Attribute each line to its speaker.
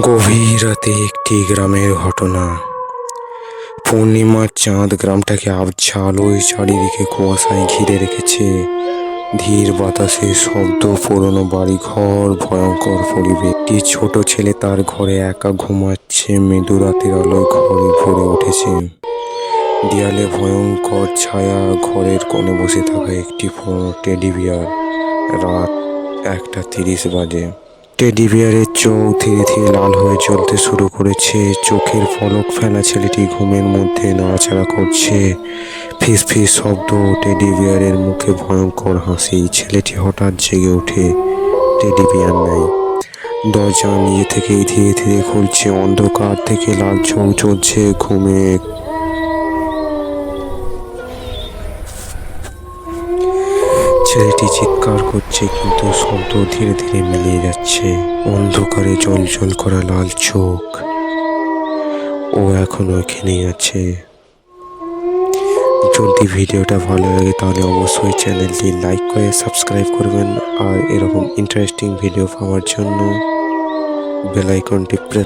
Speaker 1: গভীর রাতে একটি গ্রামের ঘটনা। পূর্ণিমার চাঁদ গ্রামটাকে আবছা আলোয় চারিদিকে কুয়াশায় ঘিরে রেখেছে। ধীর বাতাসের শব্দ, পুরনো বাড়ি ঘর, ভয়ঙ্কর পরিবেশ। একটি ছোট ছেলে তার ঘরে একা ঘুমাচ্ছে। মৃদু রাতের আলোয় ঘরে ভরে উঠেছে। দেয়ালে ভয়ঙ্কর ছায়া, ঘরের কোণে বসে থাকা একটি পুরনো টেডি বিয়ার। রাত 1:30 বাজে। টেডি বিয়ারের চোখ ধীরে ধীরে লাল হয়ে জ্বলতে শুরু করেছে। চোখের পলক ফেলা ছেলেটি ঘুমের মধ্যে নাড়াচাড়া করছে। ফিস ফিস শব্দ, টেডি বিয়ারের মুখে ভয়ঙ্কর হাসি। ছেলেটি হঠাৎ জেগে ওঠে। টেডি বিয়ার নাই। দরজা নিজে থেকেই ধীরে ধীরে খুলছে। অন্ধকার থেকে লাল ঝোঁক চলছে। ঘুমে ছেলেটি চিৎকার করছে, কিন্তু শব্দ ধীরে ধীরে মিলিয়ে যাচ্ছে। অন্ধকারে জ্বলজ্বল করা লাল চোখ। ও এখনো এখানেই আছে। যদি ভিডিওটা ভালো লাগে তাহলে অবশ্যই চ্যানেলটি লাইক করে সাবস্ক্রাইব করবেন, আর এরকম ইন্টারেস্টিং ভিডিও পাওয়ার জন্য বেল আইকনটি প্রেস